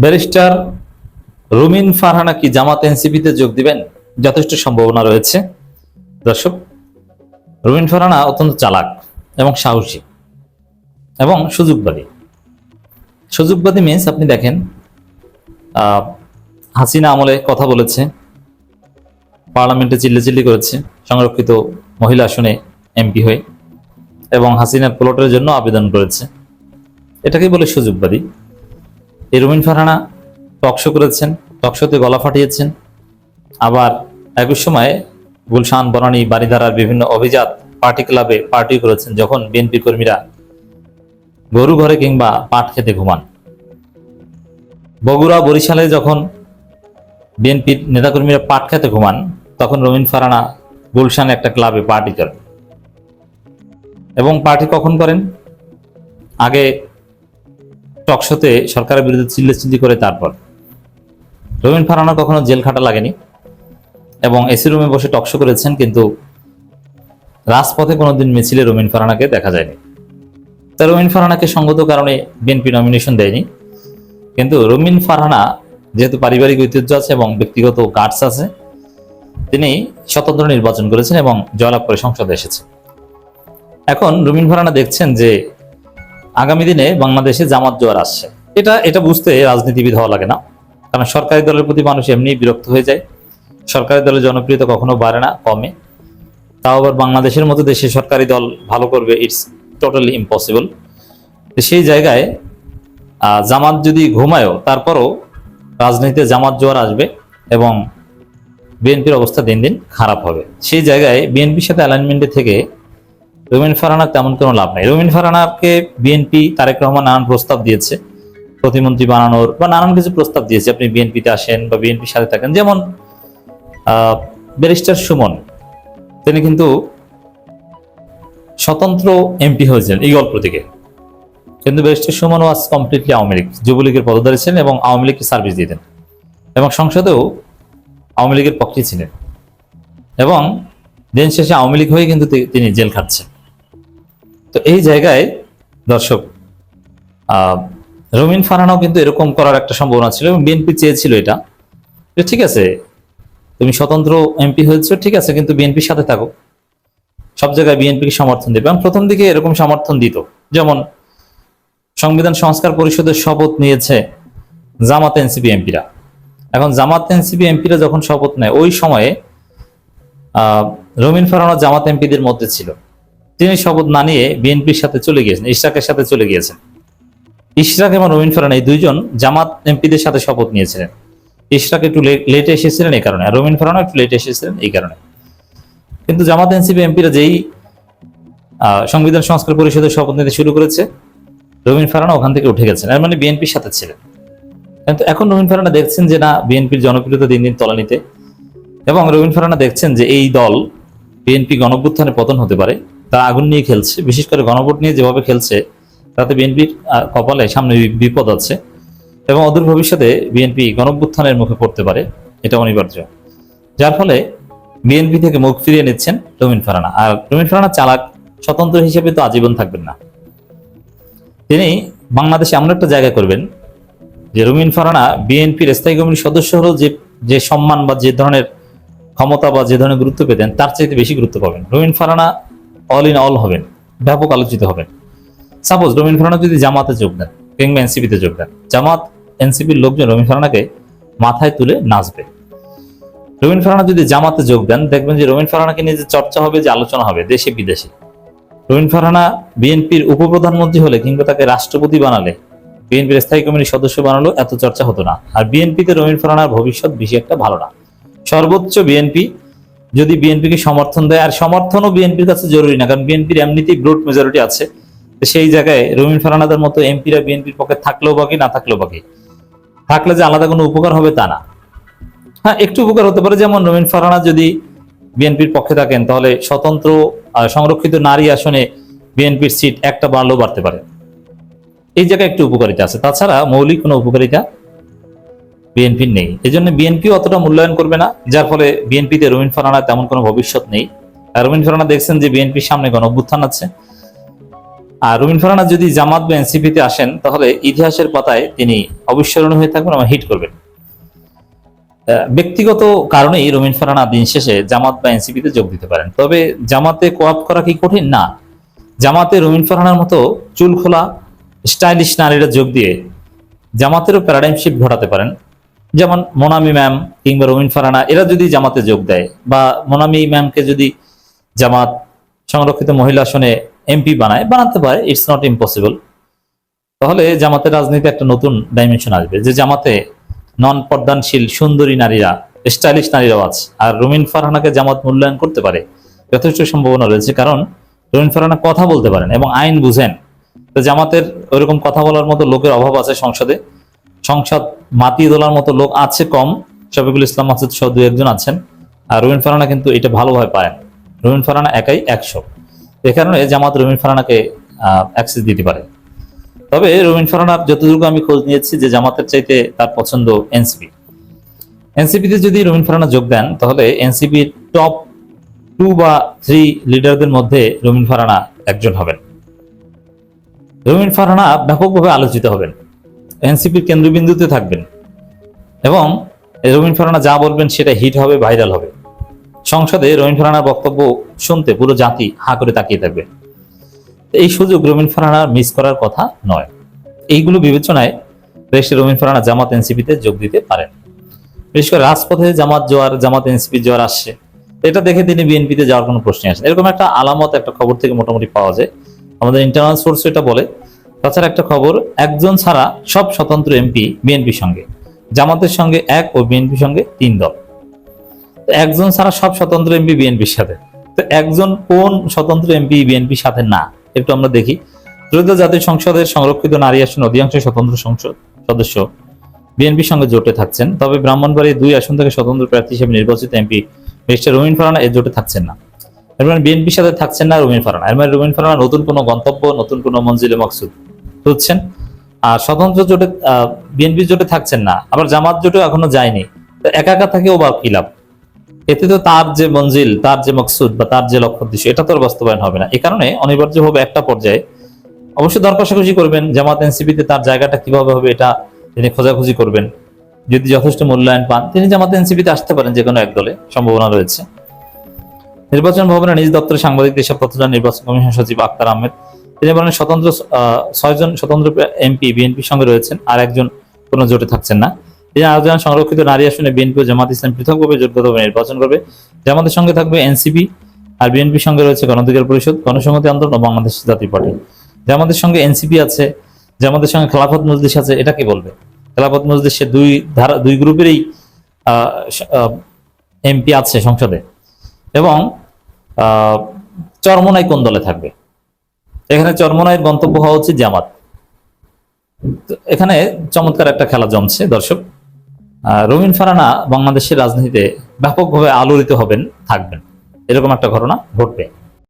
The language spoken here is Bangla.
ব্যারিস্টার রুমিন ফারহানা কি জামাত এনসিপিতে যোগ দিবেন? যথেষ্ট সম্ভাবনা রয়েছে। দর্শক, রুমিন ফারহানা অত্যন্ত চালাক এবং সাহসী এবং সুযোগবাদী। সুযোগবাদী মিন্স আপনি দেখেন, হাসিনা আমলে কথা বলেছে, পার্লামেন্টে চিল্লাচিল্লি করেছে সংরক্ষিত মহিলা আসনে এমপি হয়ে, এবং হাসিনার প্লটের জন্য আবেদন করেছে। এটাকে বলে সুযোগবাদী। এই রুমিন ফারহানা টকশো করেছেন, টকশোতে গলা ফাটিয়েছেন, আবার একই সময়ে গুলশান, বনানী, বারিধারার বিভিন্ন অভিজাত পার্টি ক্লাবে পার্টি করেছেন, যখন বিএনপি কর্মীরা গরু ঘরে কিংবা পাট খেতে ঘুমান। বগুড়া, বরিশালে যখন বিএনপির নেতাকর্মীরা পাট খেতে ঘুমান, তখন রুমিন ফারহানা গুলশানে একটা ক্লাবে পার্টি করেন। এবং পার্টি কখন করেন? আগে টকশোতে সরকারের বিরুদ্ধে চিল্লাচিল্লি করে তারপর। রুমিন ফারহানা কখনো জেল খাটা লাগেনি এবং এসি রুমে বসে টকশো করেছেন, কিন্তু রাজপথে কোনোদিন মিছিলে রুমিন ফারহানাকে দেখা যায়নি। তা রুমিন ফারহানাকে সঙ্গত কারণে বিএনপি নমিনেশন দেয়নি। কিন্তু রুমিন ফারহানা যেহেতু পারিবারিক ঐতিহ্য আছে এবং ব্যক্তিগত গার্ডস আছে, তিনি স্বতন্ত্র নির্বাচন করেছেন এবং জয়লাভ করে সংসদে এসেছেন। এখন রুমিন ফারহানা দেখছেন যে আগামী দিনে বাংলাদেশে জামাত জোয়ার আসছে। এটা বুঝতে রাজনীতিবিদ হওয়া লাগে না, কারণ সরকারি দলের প্রতি মানুষ এমনি বিরক্ত হয়ে যায়। সরকারি দলের জনপ্রিয়তা কখনো বাড়ে না, কমে। তাও আবার বাংলাদেশের মতো দেশে সরকারি দল ভালো করবে, ইটস টোটালি ইম্পসিবল। সেই জায়গায় জামাত যদি ঘুমায়ও, তারপরও রাজনীতিতে জামাত জোয়ার আসবে এবং বিএনপির অবস্থা দিন দিন খারাপ হবে। সেই জায়গায় বিএনপির সাথে অ্যালাইনমেন্টে থেকে রুমিন ফারহানার তেমন কোনো লাভ নাই। রুমিন ফারহানাকে বিএনপি, তারেক রহমান নানান প্রস্তাব দিয়েছে, প্রতিমন্ত্রী বানানোর বা নানান কিছু প্রস্তাব দিয়েছে, আপনি বিএনপিতে আসেন বা বিএনপির সাথে থাকেন। যেমন ব্যারিস্টার সুমন, তিনি কিন্তু স্বতন্ত্র এমপি হয়েছেন ঈগল প্রতীকে, কিন্তু barrister Suman was completely Awami League, যুবলীগের পদধারী ছিলেন এবং আওয়ামী লীগকে সার্ভিস দিতেন এবং সংসদেও আওয়ামী লীগের পক্ষে ছিলেন, এবং দিন শেষে আওয়ামী লীগ হয়ে কিন্তু তিনি জেল খাচ্ছেন। তো এই জায়গায় দর্শক, রুমিন ফারহানাও কিন্তু এরকম করার একটা সম্ভাবনা ছিল এবং বিএনপি চেয়েছিল এটা, ঠিক আছে তুমি স্বতন্ত্র এমপি হয়েছো, ঠিক আছে, কিন্তু বিএনপির সাথে থাকো, সব জায়গায় বিএনপিকে সমর্থন দেবে। এবং প্রথম দিকে এরকম সমর্থন দিত, যেমন সংবিধান সংস্কার পরিষদের শপথ নিয়েছে জামাত এনসিপি এমপিরা। এখন জামাত এনসিপি এমপিরা যখন শপথ নেয়, ওই সময়ে রুমিন ফারহানা জামাত এমপিদের মধ্যে ছিল। তিনি শপথ না নিয়ে বিএনপির সাথে চলে গিয়েছেন, ইশরাকের সাথে চলে গিয়েছেন। ইশরাক এবং রুমিন ফারহানা এই দুইজন জামাত এমপিদের সাথে শপথ নিয়েছিলেন। ইশরাক একটু লেটে এসেছিলেন এই কারণে, আর রুমিন ফারহানা একটু লেটে এসেছিলেন এই কারণে। কিন্তু জামাত এনসিপি এমপিরা যেই সংবিধান সংস্কার পরিষদের শপথ নিতে শুরু করেছে, রুমিন ফারহানা ওখান থেকে উঠে গেছেন, এর মানে বিএনপির সাথে ছিলেন। কিন্তু এখন রুমিন ফারহানা দেখছেন যে না, বিএনপির জনপ্রিয়তা দিন দিন তলানিতে, এবং রুমিন ফারহানা দেখছেন যে এই দল বিএনপি গণঅভ্যুত্থানে পতন হতে পারে, তা আগুন নিয়ে খেলছে। বিশেষ করে গণভোট নিয়ে যেভাবে খেলছে, তাতে বিএনপির কপালে সামনে বিপদ আছে এবং অদূর ভবিষ্যতে বিএনপি গণঅভ্যুত্থানের মুখে পড়তে পারে, এটা অনিবার্য। যার ফলে বিএনপি থেকে মুখ ফিরিয়ে নিচ্ছেন রুমিন ফারহানা। আর রুমিন ফারহানা চালাক, স্বতন্ত্র হিসেবে তো আজীবন থাকবেন না, তিনি বাংলাদেশে এমন একটা জায়গা করবেন যে রুমিন ফারহানা বিএনপির স্থায়ী কমিটির সদস্য হলেও যে সম্মান বা যে ধরনের ক্ষমতা বা যে ধরনের গুরুত্ব পেতেন, তার চাইতে বেশি গুরুত্ব পাবেন। রুমিন ফারহানা অল ইন অল হবেন, ব্যাপক আলোচিত হবেন। সাপোজ রুমিন ফারহানা যদি জামাতে যোগ দেন কিংবা এনসিপিতে যোগ দেন, জামাত এনসিপির লোকজন রুমিন ফারহানাকে মাথায় তুলে নাচবে। রুমিন ফারহানা যদি জামাতে যোগ দেন, দেখবেন যে রুমিন ফারহানাকে নিয়ে যে চর্চা হবে, যে আলোচনা হবে দেশে বিদেশে। রুমিন ফারহানা বিএনপির উপপ্রধানমন্ত্রী হলে কিংবা তাকে রাষ্ট্রপতি বানালে, বিএনপির স্থায়ী কমিটির সদস্য বানালো, এত চর্চা হতো না। আর বিএনপিতে রুমিন ফারহানার ভবিষ্যৎ বেশি একটা ভালো না। সর্বোচ্চ বিএনপি যদি বিএনপিকে সমর্থন দেয়, আর সমর্থনও বিএনপির কাছে জরুরি না, কারণ বিএনপির এমনিতেই ব্রড মেজরিটি আছে। সেই জায়গায় রুমিন ফারহানাদের মতো এমপিরা বিএনপির পক্ষে থাকলেও বাকি, না থাকলেও বাকি। থাকলে যে আলাদা কোনো উপকার হবে তা না, হ্যাঁ একটু উপকার হতে পারে। যেমন রুমিন ফারহানা যদি বিএনপির পক্ষে থাকেন, তাহলে স্বতন্ত্র সংরক্ষিত নারী আসনে বিএনপির সিট একটা বাড়লেও বাড়তে পারে, এই জায়গায় একটু উপকারিতা আছে। তাছাড়া মৌলিক কোনো উপকারিতা বিএনপির নেই। এই জন্য বিএনপিও অতটা মূল্যায়ন করবে না, যার ফলে বিএনপিতে রুমিন ফারহানা তেমন কোনো ভবিষ্যৎ নেই। আর রুমিন ফারহানা দেখছেন যে বিএনপির সামনে গণঅভ্যুত্থান আছে, আর রুমিন ফারহানা যদি জামাত বা এনসিপিতে আসেন তাহলে ইতিহাসের পাতায় তিনি অবিস্মরণীয় হয়ে থাকবেন এবং হিট করবেন। ব্যক্তিগত কারণেই রুমিন ফারহানা দিন শেষে জামাত বা এনসিপিতে যোগ দিতে পারেন। তবে জামাতে কোয়াপ করা কি কঠিন? না। জামাতে রুমিন ফারহানার মতো চুল খোলা স্টাইলিশ নারীরা যোগ দিয়ে জামাতেরও প্যারাডাইম শিফট ঘটাতে পারেন। যেমন মোনামি ম্যাম কিংবা রুমিন ফারহানা এরা যদি জামাতে যোগ দেয়, বা মোনামি ম্যামকে যদি জামাত সংরক্ষিত মহিলা আসনে এমপি বানাতে পারে, ইটস নট ইম্পসিবল, তাহলে জামাতের রাজনীতি একটা নতুন ডাইমেনশন আসবে, যে জামাতে নন পর্দানশীল সুন্দরী নারীরা, স্টাইলিশ নারীরাও আছে। আর রুমিন ফারহানাকে জামাত মূল্যায়ন করতে পারে, যথেষ্ট সম্ভাবনা রয়েছে, কারণ রুমিন ফারহানা কথা বলতে পারেন এবং আইন বুঝেন। তো জামাতের ওইরকম কথা বলার মতো লোকের অভাব আছে সংসদে, সংসদ মাতিয়ে তোলার মতো লোক আছে কম, শফিকুল ইসলাম মাসুদ সহ 2-1 জন আছেন। আর রুমিন ফারহানা কিন্তু এটা ভালোভাবে পারেন। রুমিন ফারহানা একাই 100, এ কারণে জামাত রুমিন ফারহানাকে অ্যাক্সেস দিতে পারে। তবে রুমিন ফারহানার যতটুকু আমি খোঁজ নিয়েছি যে জামাতের চাইতে তার পছন্দ এনসিপি। এনসিপিতে যদি রুমিন ফারহানা যোগ দেন তাহলে এনসিপির টপ 2 বা 3 লিডারদের মধ্যে রুমিন ফারহানা একজন হবেন। রুমিন ফারহানা ব্যাপকভাবে আলোচিত হবেন, এনসিপির কেন্দ্রবিন্দুতে থাকবেন, এবং রুমিন ফারহানা যা বলবেন সেটা হিট হবে, ভাইরাল হবে। সংসদে রুমিন ফারহানার বক্তব্য শুনতে পুরো জাতি হা করে তাকিয়ে থাকবে। এই সুযোগ রুমিন ফারহানার মিস করার কথা নয়। এইগুলো বিবেচনায় রেখে রুমিন ফারহানা জামাত এনসিপিতে যোগ দিতে পারেন। বিশেষ করে রাজপথে জামাত এনসিপি জোয়ার আসছে, এটা দেখে তিনি বিএনপিতে যাওয়ার কোনো প্রশ্নই আসে না। এরকম একটা আলামত একটা খবর থেকে মোটামুটি পাওয়া যায়, আমাদের ইন্টারনাল সোর্স এটা বলে। তাছাড়া একটা খবর, একজন ছাড়া সব স্বতন্ত্র এমপি বিএনপির সঙ্গে, জামাতের সঙ্গে 1 ও বিএনপির সঙ্গে 3 দল। একজন ছাড়া সব স্বতন্ত্র এমপি বিএনপির সাথে, তো একজন কোন স্বতন্ত্র এমপি বিএনপির সাথে না, একটু আমরা দেখি। ত্রয়োদশ জাতীয় সংসদের সংরক্ষিত নারী আসন অধিকাংশ স্বতন্ত্র সংসদ সদস্য বিএনপির সঙ্গে জোটে থাকছেন। তবে ব্রাহ্মণবাড়িয়া 2 আসন থেকে স্বতন্ত্র প্রার্থী হিসেবে নির্বাচিত এমপি মিস্টার রুমিন ফারহানা এই জোটে থাকছেন না। এর মানে বিএনপির সাথে থাকছেন না রুমিন ফারহানা। এর মানে রুমিন ফারহানা নতুন কোনো গন্তব্য, নতুন কোনো মঞ্জিলে মকসুদ খুঁজছেন। আর স্বতন্ত্র জোটে বিএনপি জোটে থাকছেন না, আবার জামাত জোটে এখনো যায়নি। একা একা থাকেও বা কি লাভ? এতে তো তার যে মঞ্জিল, তার যে মকসুদ বা তার যে লক্ষ্য উদ্দেশ্য, এটা তো বাস্তবায়ন হবে না। এই কারণে অনিবার্যভাবে একটা পর্যায়ে অবশ্যই দর কষাকষি করবেন, জামাত এনসিপিতে তার জায়গাটা কিভাবে হবে এটা তিনি খোঁজাখুঁজি করবেন। যদি যথেষ্ট মূল্যায়ন পান তিনি জামাত এনসিপিতে আসতে পারেন, যে কোনো এক দলে সম্ভাবনা রয়েছে। নির্বাচন ভবনে নিজ দপ্তরে সাংবাদিকদের এসব তথ্য জানান নির্বাচন কমিশন সচিব আক্তার আহমেদ। তিনি বলেন 6 জন স্বতন্ত্র এমপি বিএনপির সঙ্গে রয়েছেন, আর একজন কোনো জোটে থাকছেন না। তিনি আরো জানান সংরক্ষিত নারী আসনে বিএনপি ও জামাত ইসলাম পৃথকভাবে জোটগতভাবে নির্বাচন করবে। জামাতের সঙ্গে থাকবে এনসিপি, আর বিএনপির সঙ্গে রয়েছে গণঅধিকার পরিষদ, গণসংহতি আন্দোলন ও বাংলাদেশ জাতীয় পার্টি। জামাতের সঙ্গে এনসিপি আছে, জামাতের সঙ্গে খেলাফত মজলিস আছে, এটা কি বলবে? খেলাফত মজলিসের দুই গ্রুপেরই এমপি আছে সংসদে। এবং চরমোনাই কোন দলে থাকবে? এখানে চরমোনাইয়ের গন্তব্য হওয়া উচিত জামাত। এখানে চমৎকার একটা খেলা জমছে দর্শক। রুমিন ফারহানা বাংলাদেশের রাজনীতিতে ব্যাপকভাবে আলোড়িত হবেন, থাকবেন, এরকম একটা ঘটনা ঘটবে।